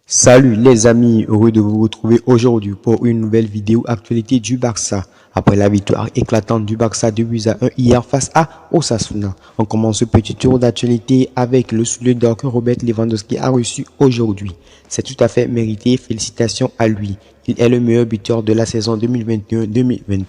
Salut les amis, heureux de vous retrouver aujourd'hui pour une nouvelle vidéo actualité du Barça. Après la victoire éclatante du Barça 2-1 hier face à Osasuna, on commence ce petit tour d'actualité avec le soulier d'or que Robert Lewandowski a reçu aujourd'hui. C'est tout à fait mérité, félicitations à lui. Il est le meilleur buteur de la saison 2021-2022.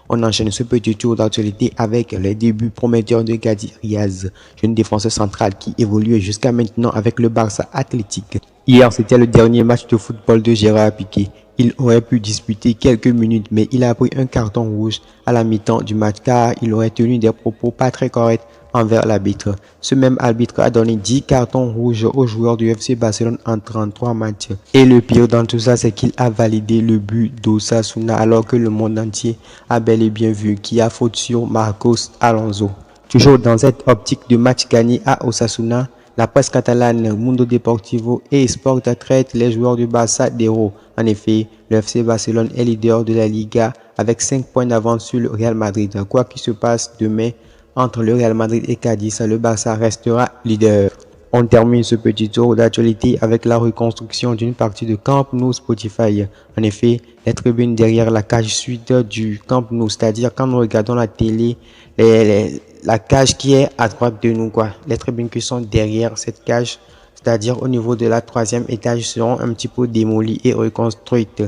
On enchaîne ce petit tour d'actualité avec les débuts prometteurs de Gadi Riaz, jeune défenseur central qui évolue jusqu'à maintenant avec le Barça Athletic. Hier, c'était le dernier match de football de Gérard Piqué. Il aurait pu disputer quelques minutes, mais il a pris un carton rouge à la mi-temps du match car il aurait tenu des propos pas très corrects envers l'arbitre. Ce même arbitre a donné 10 cartons rouges aux joueurs du FC Barcelone en 33 matchs. Et le pire dans tout ça, c'est qu'il a validé le but d'Osasuna alors que le monde entier a bel et bien vu qu'il y a faute sur Marcos Alonso. Toujours dans cette optique de match gagné à Osasuna, la presse catalane Mundo Deportivo et Sport traite les joueurs du Barça d'héros. En effet, le FC Barcelone est leader de la Liga avec 5 points d'avance sur le Real Madrid. Quoi qu'il se passe demain entre le Real Madrid et Cadiz, le Barça restera leader. On termine ce petit tour d'actualité avec la reconstruction d'une partie de Camp Nou Spotify. En effet, les tribunes derrière la cage sud du Camp Nou, c'est-à-dire quand nous regardons la télé, la cage qui est à droite de nous, les tribunes qui sont derrière cette cage, c'est-à-dire au niveau de la 3e étage, seront un petit peu démolies et reconstruites.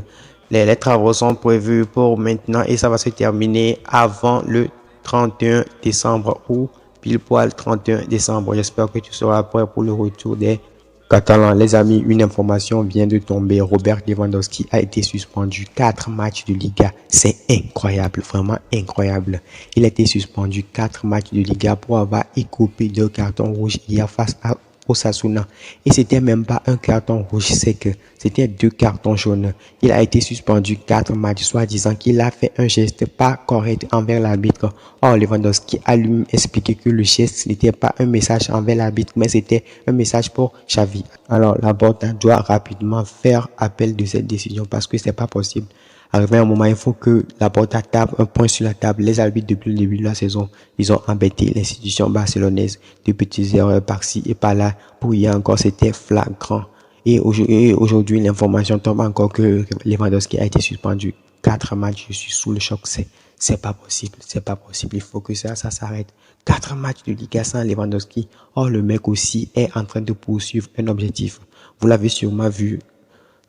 Les travaux sont prévus pour maintenant et ça va se terminer avant le 31 décembre ou pile poil 31 décembre. J'espère que tu seras prêt pour le retour des Catalans. Les amis, une information vient de tomber. Robert Lewandowski a été suspendu 4 matchs de Liga. C'est incroyable, vraiment incroyable. Il a été suspendu 4 matchs de Liga pour avoir écopé de cartons rouges hier face à Osasuna. Et c'était même pas un carton rouge sec, c'était 2 cartons jaunes. Il a été suspendu 4 matchs, soit disant qu'il a fait un geste pas correct envers l'arbitre. Or, Lewandowski a lui expliqué que le geste n'était pas un message envers l'arbitre, mais c'était un message pour Xavi. Alors, la Porta doit rapidement faire appel de cette décision parce que c'est pas possible. Arrivé un moment, il faut que la Porta tape un point sur la table. Les arbitres, depuis le début de la saison, ils ont embêté l'institution barcelonaise de petites erreurs par-ci et par-là. Pour hier encore, c'était flagrant. Et aujourd'hui, l'information tombe encore que Lewandowski a été suspendu 4 matchs. Je suis sous le choc. C'est pas possible. C'est pas possible. Il faut que ça s'arrête. 4 matchs de Liga sans Lewandowski. Or, le mec aussi est en train de poursuivre un objectif. Vous l'avez sûrement vu.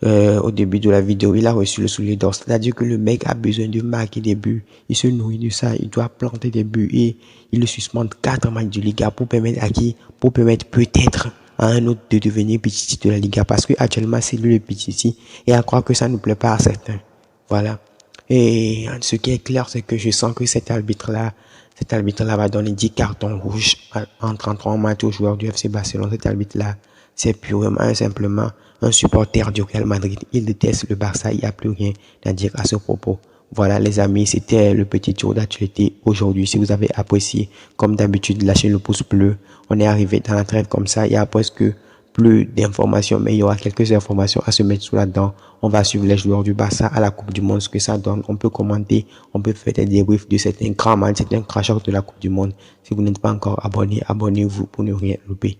Au début de la vidéo, il a reçu le soulier d'or. C'est-à-dire que le mec a besoin de marquer des buts. Il se nourrit de ça. Il doit planter des buts. Et il le suspende 4 matchs de Liga pour permettre à qui? Pour permettre peut-être à un autre de devenir petit de la Liga. Parce que actuellement, c'est lui le petit. Et à croire que ça ne plaît pas à certains. Voilà. Et ce qui est clair, c'est que je sens que cet arbitre-là va donner 10 cartons rouges en 33 matchs aux joueurs du FC Barcelone. Cet arbitre-là, c'est purement et simplement un supporter du Real Madrid. Il déteste le Barça, il n'y a plus rien à dire à ce propos. Voilà les amis, c'était le petit tour d'actualité aujourd'hui. Si vous avez apprécié, comme d'habitude, lâchez le pouce bleu. On est arrivé dans la trêve comme ça, il y a presque plus d'informations, mais il y aura quelques informations à se mettre sous la dent. On va suivre les joueurs du Barça à la Coupe du Monde, ce que ça donne. On peut commenter, on peut faire des débriefs de certains grands matchs, certains crashers de la Coupe du Monde. Si vous n'êtes pas encore abonné, abonnez-vous pour ne rien louper.